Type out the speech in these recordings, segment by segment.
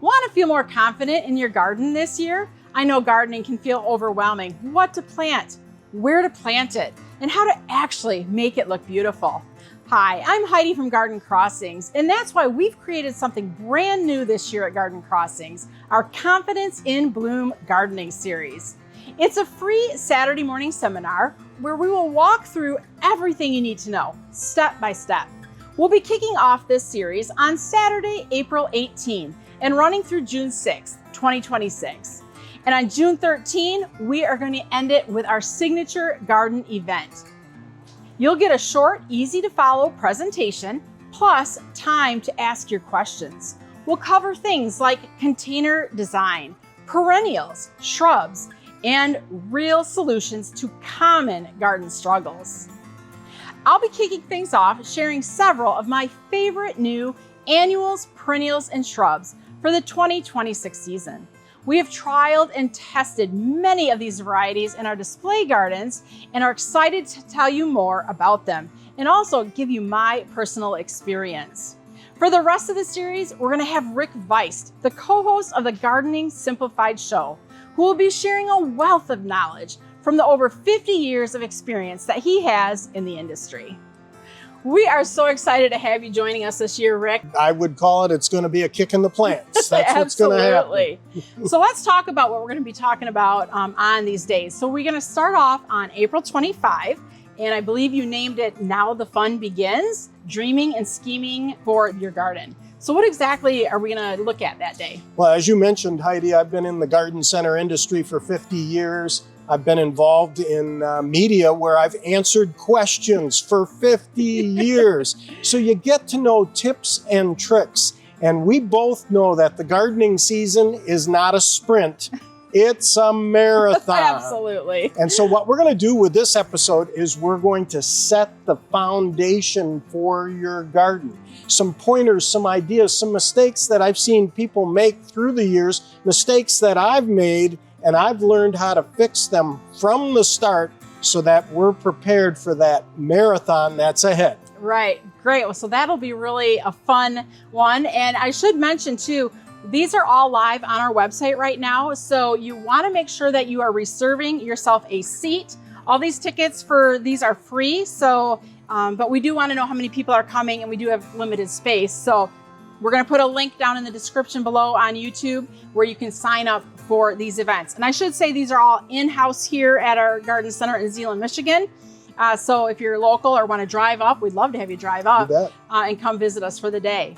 Want to feel more confident in your garden this year? I know gardening can feel overwhelming. What to plant, where to plant it, and how to actually make it look beautiful. Hi, I'm Heidi from Garden Crossings, and that's why we've created something brand new this year at Garden Crossings, our Confidence in Bloom Gardening Series. It's a free Saturday morning seminar where we will walk through everything you need to know, step by step. We'll be kicking off this series on Saturday, April 18th, and running through June 6th, 2026. And on June 13, we are going to end it with our signature garden event. You'll get a short, easy to follow presentation, plus time to ask your questions. We'll cover things like container design, perennials, shrubs, and real solutions to common garden struggles. I'll be kicking things off sharing several of my favorite new annuals, perennials, and shrubs for the 2026 season. We have trialed and tested many of these varieties in our display gardens and are excited to tell you more about them and also give you my personal experience. For the rest of the series, we're going to have Rick Vuyst, the co-host of the Gardening Simplified show, who will be sharing a wealth of knowledge from the over 50 years of experience that he has in the industry. We are so excited to have you joining us this year, Rick. I would call it's going to be a kick in the plants. That's what's going to happen. So let's talk about what we're going to be talking about on these days. So we're going to start off on April 25, and I believe you named it Now the Fun Begins, Dreaming and Scheming for Your Garden. So what exactly are we going to look at that day? Well, as you mentioned, Heidi, I've been in the garden center industry for 50 years. I've been involved in media where I've answered questions for 50 years. So you get to know tips and tricks. And we both know that the gardening season is not a sprint, it's a marathon. Absolutely. And so what we're going to do with this episode is we're going to set the foundation for your garden. Some pointers, some ideas, some mistakes that I've seen people make through the years, mistakes that I've made, and I've learned how to fix them from the start so that we're prepared for that marathon that's ahead. Right, great. Well, so that'll be really a fun one. And I should mention too, these are all live on our website right now. So you want to make sure that you are reserving yourself a seat. All these tickets for these are free. So, but we do want to know how many people are coming, and we do have limited space. So we're going to put a link down in the description below on YouTube where you can sign up for these events. And I should say these are all in-house here at our garden center in Zeeland, Michigan. So if you're local or want to drive up, we'd love to have you drive up and come visit us for the day.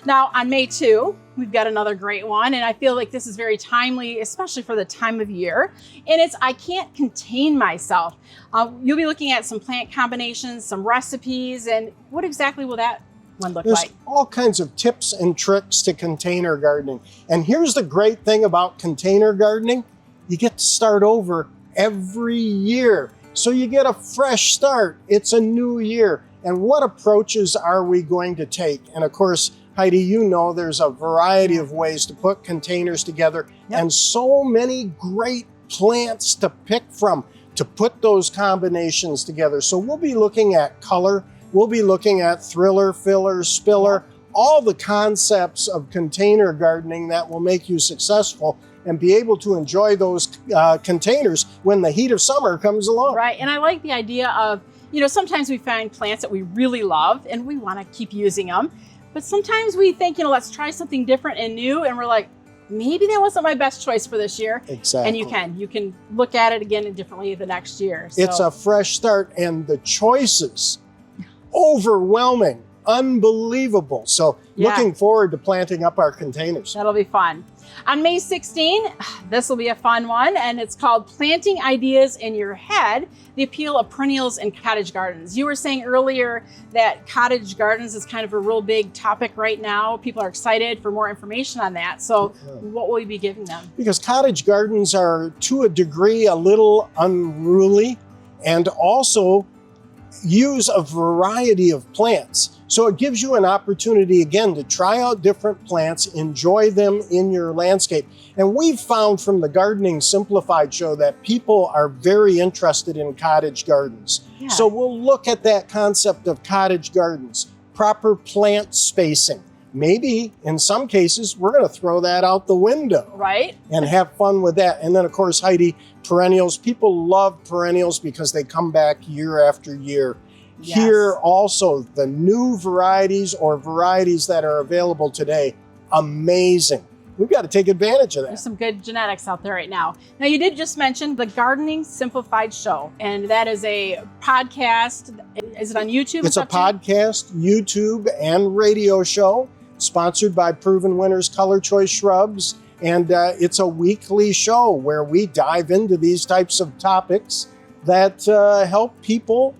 Now on May 2, we've got another great one, and I feel like this is very timely, especially for the time of year. And it's I Can't Contain Myself. You'll be looking at some plant combinations, some recipes, and what exactly will that one look There's like? all kinds of tips and tricks to container gardening. And here's the great thing about container gardening. You get to start over every year. So you get a fresh start. It's a new year. And what approaches are we going to take? And of course, Heidi, you know there's a variety of ways to put containers together and so many great plants to pick from to put those combinations together. So we'll be looking at color. We'll be looking at thriller, filler, spiller, all the concepts of container gardening that will make you successful and be able to enjoy those containers when the heat of summer comes along. Right, and I like the idea of, sometimes we find plants that we really love and we want to keep using them. But sometimes we think, let's try something different and new, and we're like, maybe that wasn't my best choice for this year. Exactly. And you can look at it again differently the next year. So. It's a fresh start, and the choices overwhelming, unbelievable. So looking forward to planting up our containers. That'll be fun. On May 16, this will be a fun one, and it's called Planting Ideas in Your Head, the Appeal of Perennials in Cottage Gardens. You were saying earlier that cottage gardens is kind of a real big topic right now. People are excited for more information on that. So what will we be giving them? Because cottage gardens are, to a degree, a little unruly, and also use a variety of plants. So it gives you an opportunity, again, to try out different plants, enjoy them in your landscape. And we've found from the Gardening Simplified show that people are very interested in cottage gardens. So we'll look at that concept of cottage gardens, proper plant spacing, maybe in some cases, we're going to throw that out the window. Right. And have fun with that. And then, of course, Heidi, perennials. People love perennials because they come back year after year. Yes. Here also, the new varieties or varieties that are available today, amazing. We've got to take advantage of that. There's some good genetics out there right now. Now, you did just mention the Gardening Simplified show, and that is a podcast. Is it on YouTube? It's a podcast, YouTube, and radio show sponsored by Proven Winners Color Choice Shrubs. And it's a weekly show where we dive into these types of topics that help people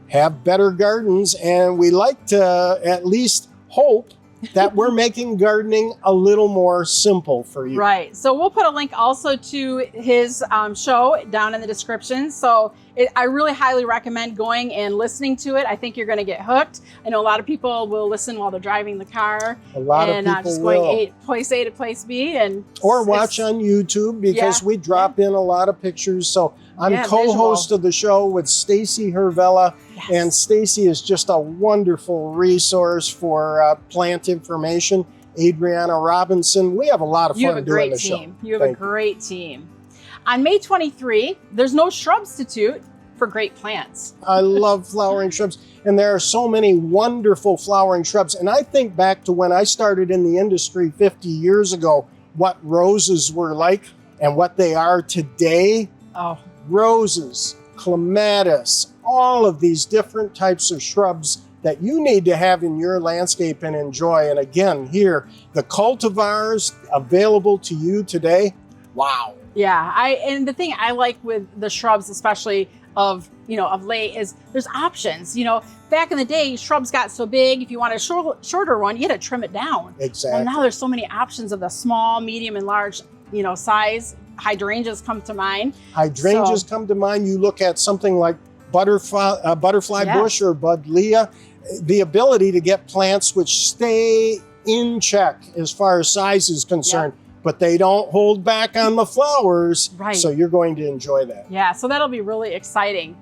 have better gardens. And we like to at least hope that we're making gardening a little more simple for you. Right. So we'll put a link also to his show down in the description. So I really highly recommend going and listening to it. I think you're going to get hooked. I know a lot of people will listen while they're driving the car. A lot of people just will. going place A to place B. Or watch on YouTube because we drop in a lot of pictures. So I'm co-host of the show with Stacy Hervella. Yes. And Stacy is just a wonderful resource for plant information. Adriana Robinson. We have a lot of fun doing the show. You have a great team. On May 23, there's no Shrubstitute for great plants. I love flowering shrubs. And there are so many wonderful flowering shrubs. And I think back to when I started in the industry 50 years ago, what roses were like and what they are today. Oh. Roses, clematis, all of these different types of shrubs that you need to have in your landscape and enjoy. And again, here, the cultivars available to you today. Wow. Yeah, and the thing I like with the shrubs, especially of late, is there's options. Back in the day, shrubs got so big, if you want a shorter one, you had to trim it down. Exactly. Well, now there's so many options of the small, medium, and large, size. Hydrangeas come to mind. Hydrangeas come to mind. You look at something like butterfly bush or buddleia, the ability to get plants which stay in check as far as size is concerned, but they don't hold back on the flowers. Right. So you're going to enjoy that. Yeah, so that'll be really exciting.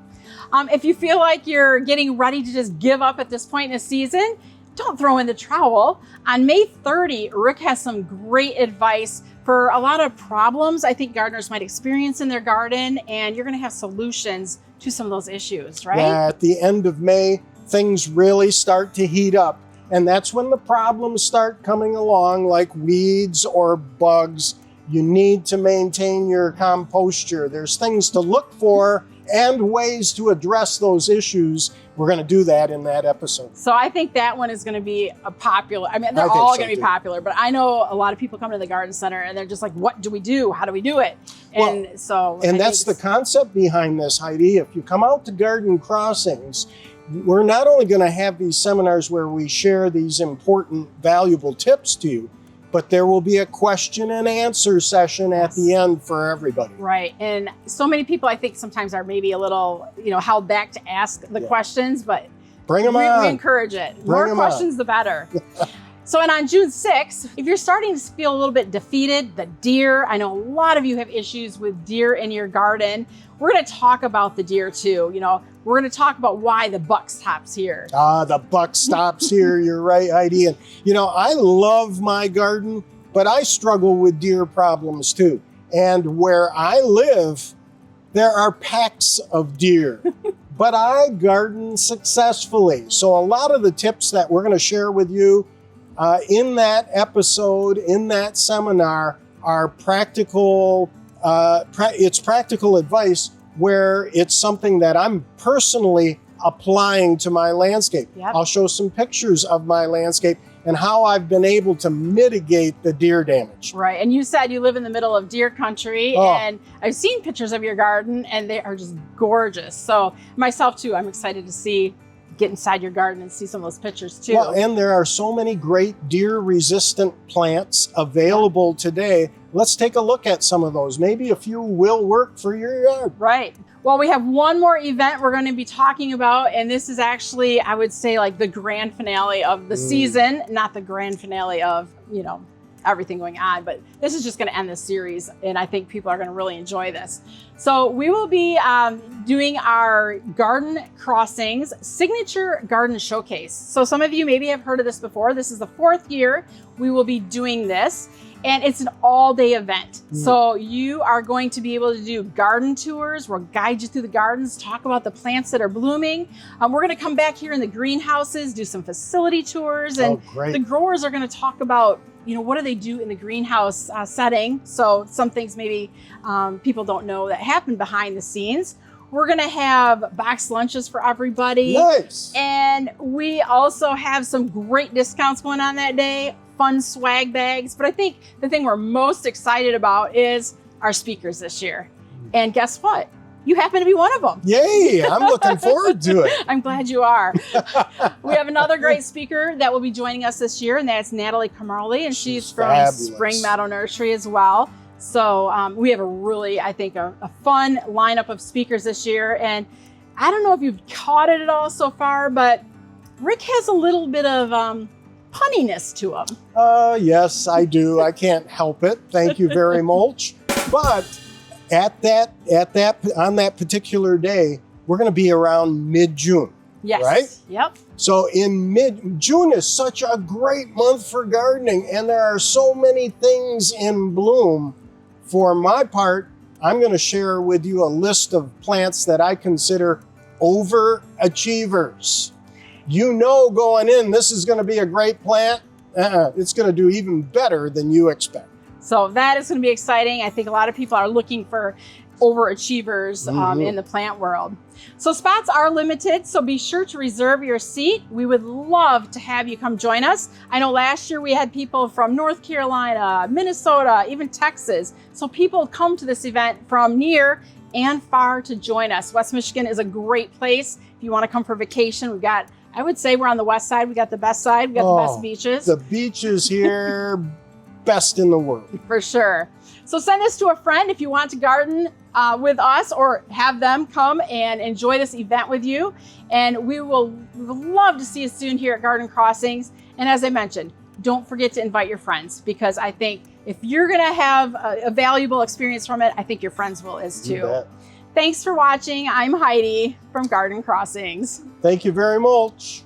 If you feel like you're getting ready to just give up at this point in the season, don't throw in the trowel. On May 30, Rick has some great advice for a lot of problems I think gardeners might experience in their garden, and you're going to have solutions to some of those issues, right? Yeah, at the end of May, things really start to heat up. And that's when the problems start coming along, like weeds or bugs. You need to maintain your composture. There's things to look for and ways to address those issues. We're going to do that in that episode. So I think that one is going to be a popular. I mean, they're all going to be popular, but I know a lot of people come to the garden center and they're just like, what do we do? How do we do it? And that's the concept behind this, Heidi. If you come out to Garden Crossings, we're not only going to have these seminars where we share these important, valuable tips to you, but there will be a question and answer session at the end for everybody. Right. And so many people, I think, sometimes are maybe a little, held back to ask the questions, but bring them on. We encourage it. More questions, the better. So, and on June 6th, if you're starting to feel a little bit defeated, the deer, I know a lot of you have issues with deer in your garden. We're going to talk about the deer too. We're going to talk about why the buck stops here. The buck stops here. You're right, Heidi. And, I love my garden, but I struggle with deer problems too. And where I live, there are packs of deer, but I garden successfully. So a lot of the tips that we're going to share with you in that episode, in that seminar, are practical. It's practical advice where it's something that I'm personally applying to my landscape. Yep. I'll show some pictures of my landscape and how I've been able to mitigate the deer damage. Right. And you said you live in the middle of deer country, and I've seen pictures of your garden and they are just gorgeous. So myself too, I'm excited to get inside your garden and see some of those pictures too. Well, and there are so many great deer resistant plants available today. Let's take a look at some of those. Maybe a few will work for your yard. Right. Well, we have one more event we're going to be talking about, and this is actually, I would say, like the grand finale of the season, not the grand finale of, everything going on, but this is just going to end the series, and I think people are going to really enjoy this. So we will be doing our Garden Crossings Signature Garden Showcase. So some of you maybe have heard of this before. This is the 4th year we will be doing this, and it's an all-day event. So you are going to be able to do garden tours. We'll guide you through the gardens, talk about the plants that are blooming. We're going to come back here in the greenhouses, do some facility tours, and the growers are going to talk about, you know, what do they do in the greenhouse setting? So some things maybe people don't know that happen behind the scenes. We're gonna have boxed lunches for everybody. Nice. And we also have some great discounts going on that day, fun swag bags. But I think the thing we're most excited about is our speakers this year. And guess what? You happen to be one of them. Yay, I'm looking forward to it. I'm glad you are. We have another great speaker that will be joining us this year, and that's Natalie Camaroli, and she's from fabulous. Spring Meadow Nursery as well. So we have a really, I think, a fun lineup of speakers this year. And I don't know if you've caught it at all so far, but Rick has a little bit of punniness to him. Yes, I do. I can't help it. Thank you very much. But on that particular day, we're going to be around mid-June. Yes. Right? Yep. So June is such a great month for gardening, and there are so many things in bloom. For my part, I'm going to share with you a list of plants that I consider overachievers. You know going in, this is going to be a great plant. It's going to do even better than you expect. So that is going to be exciting. I think a lot of people are looking for overachievers in the plant world. So spots are limited, so be sure to reserve your seat. We would love to have you come join us. I know last year we had people from North Carolina, Minnesota, even Texas. So people come to this event from near and far to join us. West Michigan is a great place. If you want to come for vacation, we've got, I would say we're on the west side. We got the best side. We got the best beaches. The beaches here, best in the world. For sure. So send this to a friend if you want to garden with us, or have them come and enjoy this event with you. And we will love to see you soon here at Garden Crossings. And as I mentioned, don't forget to invite your friends, because I think if you're going to have a valuable experience from it, I think your friends will as too. You bet. Thanks for watching. I'm Heidi from Garden Crossings. Thank you very much.